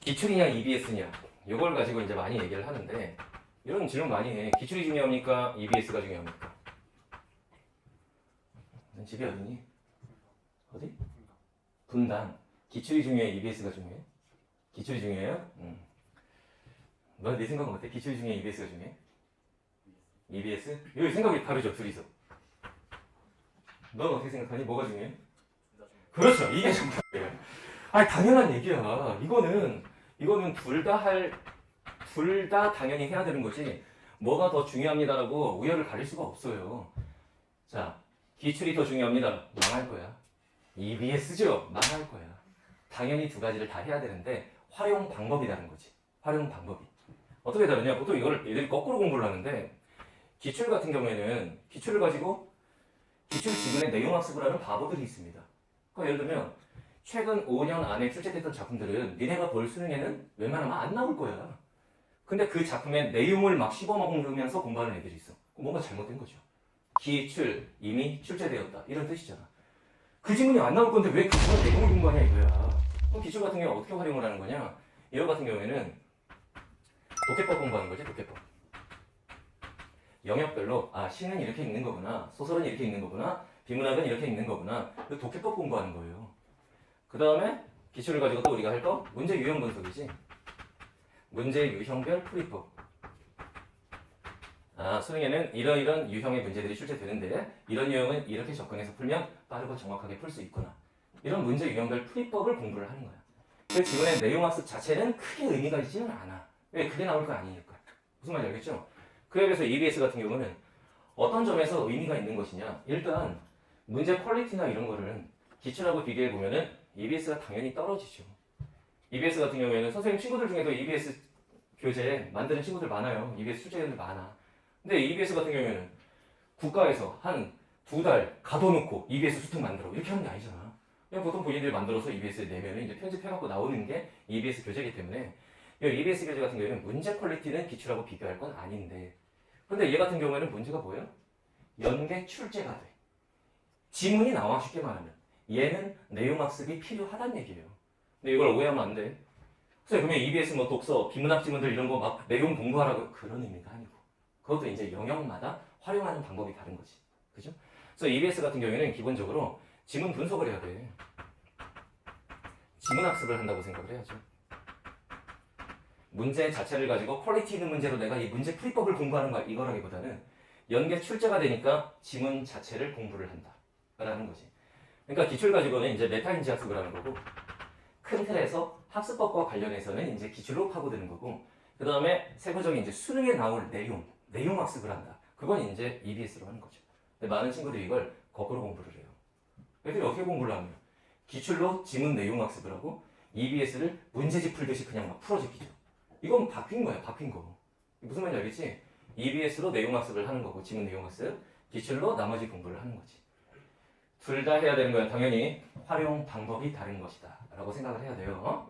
기출이냐 EBS냐 이걸 가지고 이제 많이 얘기를 하는데 이런 질문 많이 해. 기출이 중요합니까? EBS가 중요합니까? 넌 집이 어디니? 어디? 분당. 기출이 중요해? EBS가 중요해? 기출이 중요해요? 넌 네 생각은 어때? 기출이 중요해? EBS가 중요해? EBS? 여기 생각이 다르죠 둘이서. 넌 어떻게 생각하니? 뭐가 중요해? 그렇죠. 이게 정답이에요. 아니 당연한 얘기야. 이거는 둘 다 당연히 해야 되는 거지. 뭐가 더 중요합니다라고 우열을 가릴 수가 없어요. 자, 기출이 더 중요합니다. 망할 거야. EBS죠. 망할 거야. 당연히 두 가지를 다 해야 되는데 활용 방법이 다른 거지. 활용 방법이. 어떻게 다르냐? 보통 이거를 애들이 거꾸로 공부를 하는데 기출 같은 경우에는 기출을 가지고 기출 지문의 내용 학습을 하는 바보들이 있습니다. 그러니까 예를 들면 최근 5년 안에 출제됐던 작품들은 니네가 볼 수능에는 웬만하면 안 나올 거야. 근데 그 작품의 내용을 막 씹어먹으면서 공부하는 애들이 있어. 그럼 뭔가 잘못된 거죠. 기출 이미 출제되었다 이런 뜻이잖아. 그 지문이 안 나올 건데 왜 그 지문 내용을 공부하냐 이거야. 그럼 기출 같은 경우 어떻게 활용을 하는 거냐? 이거 같은 경우에는 독해법 공부하는 거지. 독해법. 영역별로 시는 이렇게 읽는 거구나, 소설은 이렇게 읽는 거구나, 비문학은 이렇게 읽는 거구나. 그 독해법 공부하는 거예요. 그 다음에 기출을 가지고 또 우리가 할 거 문제 유형 분석이지. 문제 유형별 풀이법. 수능에는 이런 유형의 문제들이 출제되는데 이런 유형은 이렇게 접근해서 풀면 빠르고 정확하게 풀 수 있구나. 이런 문제 유형별 풀이법을 공부를 하는 거야. 그 지문의 내용 학습 자체는 크게 의미가 있지는 않아. 왜? 그게 나올 거 아니니까. 무슨 말인지 알겠죠? 그에 비해서 EBS 같은 경우는 어떤 점에서 의미가 있는 것이냐. 일단 문제 퀄리티나 이런 거를 기출하고 비교해 보면은 EBS가 당연히 떨어지죠. EBS 같은 경우에는 선생님 친구들 중에도 EBS 교재 만드는 친구들 많아요. EBS 출제자들 많아. 근데 EBS 같은 경우에는 국가에서 한 2달 가둬놓고 EBS 수특 만들어 이렇게 하는 게 아니잖아. 그냥 보통 본인들이 만들어서 EBS에 내면은 이제 편집해갖고 나오는 게 EBS 교재이기 때문에 이 EBS 교재 같은 경우에는 문제 퀄리티는 기출하고 비교할 건 아닌데 근데 얘 같은 경우에는 문제가 뭐예요? 연계 출제가 돼. 지문이 나와 쉽게 말하면 얘는 내용 학습이 필요하다는 얘기예요. 근데 이걸 오해하면 안 돼. 그래서 그러면 EBS 뭐 독서, 비문학 지문들 이런 거 막 내용 공부하라고 그런 의미가 아니고 그것도 이제 영역마다 활용하는 방법이 다른 거지. 그죠? 그래서 EBS 같은 경우에는 기본적으로 지문 분석을 해야 돼. 지문 학습을 한다고 생각을 해야죠. 문제 자체를 가지고 퀄리티 있는 문제로 내가 이 문제 풀이법을 공부하는 거야. 이거라기보다는 연계 출제가 되니까 지문 자체를 공부를 한다. 라는 거지. 그러니까 기출 가지고는 이제 메타인지 학습을 하는 거고 큰 틀에서 학습법과 관련해서는 이제 기출로 파고드는 거고 그 다음에 세부적인 이제 수능에 나올 내용 학습을 한다. 그건 이제 EBS로 하는 거죠. 근데 많은 친구들이 이걸 거꾸로 공부를 해요. 애들이 어떻게 공부를 하면 기출로 지문 내용 학습을 하고 EBS를 문제집 풀듯이 그냥 막 풀어제끼죠. 이건 바뀐 거야, 바뀐 거. 무슨 말인지 알겠지? EBS로 내용 학습을 하는 거고 지문 내용 학습, 기출로 나머지 공부를 하는 거지. 둘 다 해야 되는 거야. 당연히 활용 방법이 다른 것이다 라고 생각을 해야 돼요.